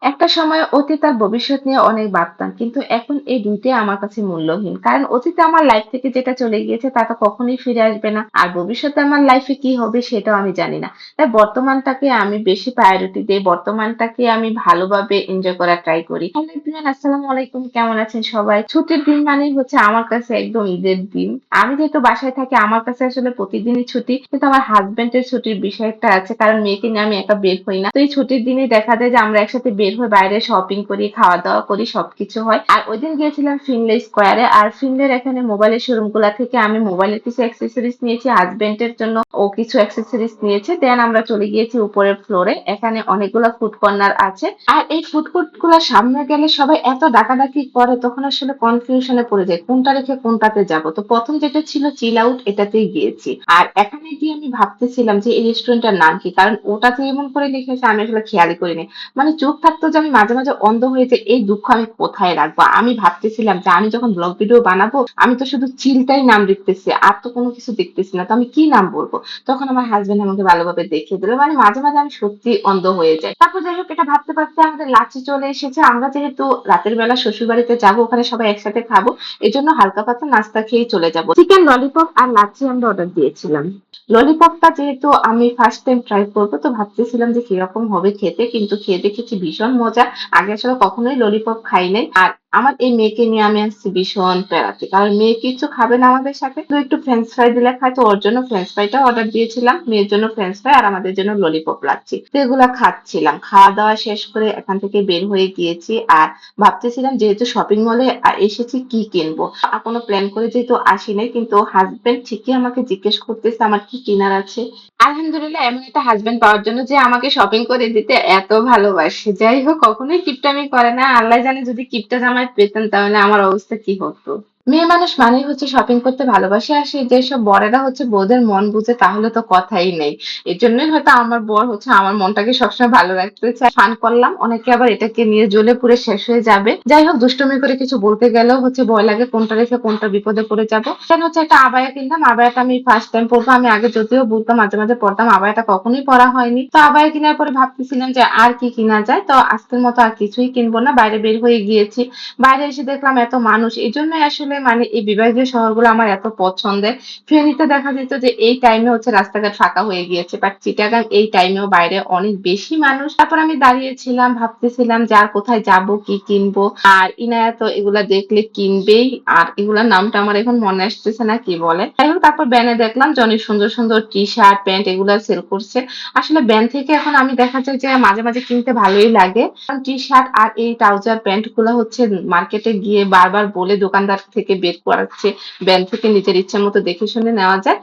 একটা সময় অতীত আর ভবিষ্যৎ নিয়ে অনেক ভাবতাম। কিন্তু এখন এই ২ টাই আমার কাছে মূল্যহীন। কারণ অতীতে আমার লাইফ থেকে যেটা চলে গিয়েছে তা তো কখনোই ফিরে আসবে না। আর ভবিষ্যতে আমার লাইফে কি হবে সেটাও আমি জানি না। তাই বর্তমানটাকে আমি বেশি প্রায়োরিটি দেই। বর্তমানটাকে আমি ভালোভাবে এনজয় করার ট্রাই করি। হ্যালো এভরিওয়ান, আসসালামু আলাইকুম। কেমন আছেন সবাই? ছুটির দিন মানেই হচ্ছে আমার কাছে একদম ঈদের দিন। আমি যেহেতু বাসায় থাকি আমার কাছে আসলে প্রতিদিনই ছুটি। কিন্তু আমার হাসব্যান্ডের ছুটির বিষয়টা আছে। কারণ মেয়েকে নিয়ে আমি একা বের হই না। তো এই ছুটির দিনে দেখা যায় যে আমরা একসাথে বের হই, বাইরে শপিং করি, খাওয়া-দাওয়া করি, সবকিছু হয়। আর ওইদিন গিয়েছিলাম ফিনলে স্কয়ারে। আর ফিনলের এখানে মোবাইলের শোরুম গুলা থেকে আমি মোবাইলের কিছু অ্যাক্সেসরিজ নিয়েছি। হাসব্যান্ডের জন্য ও কিছু অ্যাক্সেসরিজ নিয়েছে। দেন আমরা চলে গিয়েছি উপরের ফ্লোরে। এখানে অনেকগুলা ফুড কর্নার আছে। আর এই ফুড কোর্ট গুলার সামনে গেলে সবাই এত ডাকাডাকি করে তখন আসলে কনফিউশন এ পড়ে যাই। কোনটা রেখে কোনটাতে যাব। তো ১ম যেটা ছিল চিল আউট, এটাতেই গিয়েছি। আর এখানে গিয়ে আমি ভাবতেছিলাম যে এই রেস্টুরেন্টটার নাম কি? কারণ ওটাতে এমন করে লিখেছে আমি আসলে খেয়ালই করিনি। মানে চোখ থাকতো যে আমি মাঝে, মাঝে অন্ধ হয়ে যাই, এই দুঃখ আমি কোথায় রাখবো? আমি ভাবতেছিলাম যে আমি যখন ব্লগ ভিডিও বানাবো, আমি তো শুধু চিলটাই নাম লিখতেছি। আর তো কোনো কিছু দেখতেছি না। তো আমি কি নাম বলবো? তখন আমার হাসব্যান্ড আমাকে ভালোভাবে দেখিয়ে দিল। মানে মাঝে, মাঝে আমি সত্যিই অন্ধ হয়ে যাই। তারপর যাই হোক, এটা ভাবতে, ভাবতে আমাদের লাঞ্চে চলে এসেছে। আমরা যেহেতু রাতের বেলা শ্বশুরবাড়িতে যাবো, ওখানে সবাই একসাথে খাবো। এজন্য হালকা পাতলা নাস্তা খেয়েই চলে যাবো। চিকেন ললিপপ আর লাচ্ছি আমরা অর্ডার দিয়েছিলাম। ললিপপটা যেহেতু আমি ফার্স্ট টাইম ট্রাই করবো, তো ভাবতেছিলাম যে কিরকম হবে খেতে, কিন্তু খেয়ে দেখেছি ভীষণ মজা। আগে আসলে কখনোই ললিপপ খাই নাই। আর আমার এই মেয়েকে নিয়ে আমি আসছি ভীষণ প্যারাতে, কারণ মেয়ে কিছু খাবে না আমাদের সাথে, তো একটু ফ্রেঞ্চ ফ্রাই দিলে খায়। তো ওর জন্য ফ্রেঞ্চ ফ্রাইটা অর্ডার দিয়েছিলাম, মেয়ের জন্য ফ্রেঞ্চ ফ্রাই আর আমাদের জন্য ললিপপ লাচ্ছি। তো এগুলা খাচ্ছিলাম, খাওয়া দাওয়া শেষ করে এখান থেকে বের হয়ে গিয়েছি। আর ভাবতেছিলাম যেহেতু শপিং মলে এসেছি কি কিনবো, আর কোনো প্ল্যান করে যেহেতু আসি নাই, কিন্তু হাজবেন্ড ঠিকই আমাকে জিজ্ঞেস করতেছে আমার কি কেনার আছে। আলহামদুলিল্লাহ, এমন একটা হাসব্যান্ড পাওয়ার জন্য যে আমাকে শপিং করে দিতে এত ভালোবাসে। যাই হোক, কখনোই কিপটামি করে না। আল্লাহ জানে যদি কিপটা জামাই পেতাম তাহলে আমার অবস্থা কি হতো। মেয়ে মানুষ মানেই হচ্ছে শপিং করতে ভালোবাসে। আর সেই যেসব বরেরা হচ্ছে বউদের মন বুঝে তাহলে তো কথাই নেই। এজন্যই হয়তো আমার বর হচ্ছে আমার মনটাকে সবসময় ভালো রাখতে চায়। ফান করলাম, অনেকে আবার এটাকে নিয়ে জ্বলে পুড়ে শেষ হয়ে যাবে। যাই হোক, দুষ্টুমি করে কিছু বলতে গেলেও হচ্ছে ভয় লাগে কোনটা রেখে কোনটা বিপদে পড়ে যাবো। কেন হচ্ছে একটা আবায়া কিনলাম, আবায়াটা আমি ফার্স্ট টাইম পরবো। আমি আগে যদিও বলতাম মাঝে মাঝে পরতাম, আবায়াটা কখনোই পরা হয়নি। তো আবায়া কেনার পরে ভাবতেছিলাম যে আর কি কিনা যায়। তো আজকের মতো আর কিছুই কিনবো না, বাইরে বের হয়ে গিয়েছি। বাইরে এসে দেখলাম এত মানুষ, এজন্যই আসলে মানে এই বিভাগীয় শহরগুলো আমার এত পছন্দের। ফেনীতে দেখা যেত যে এই টাইমে হচ্ছে রাস্তাঘাট ফাঁকা হয়ে গিয়েছে, বাট চিটাগাং এই টাইমেও বাইরে অনেক বেশি মানুষ। তারপর আমি দাঁড়িয়েছিলাম, ভাবতেছিলাম যে আর কোথায় যাব, কি কিনবো। আর ইনায়া তো এগুলা দেখলে কিনবেই। আর এগুলার নামটা আমার এখন মনে আসতেছে না কি বলে। যাই হোক, তারপর ব্যানে দেখলাম যে অনেক সুন্দর সুন্দর টি শার্ট প্যান্ট এগুলা সেল করছে। আসলে ব্যান থেকে এখন আমি দেখা যায় যে মাঝে মাঝে কিনতে ভালোই লাগে, কারণ টি শার্ট আর এই ট্রাউজার প্যান্ট গুলা হচ্ছে মার্কেটে গিয়ে বারবার বলে দোকানদার থেকে বের করাচ্ছে, ব্যান থেকে নিজের ইচ্ছা মতো দেখে শুনে নেওয়া যায়।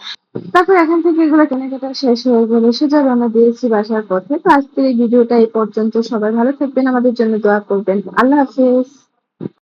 তারপর এখান থেকে এগুলো কেনাকাটা শেষ হয়ে গেলে সোজা রওনা দিয়েছি বাসার পথে। তো আজকের এই ভিডিওটা এই পর্যন্ত। সবাই ভালো থাকবেন, আমাদের জন্য দোয়া করবেন। আল্লাহ হাফেজ।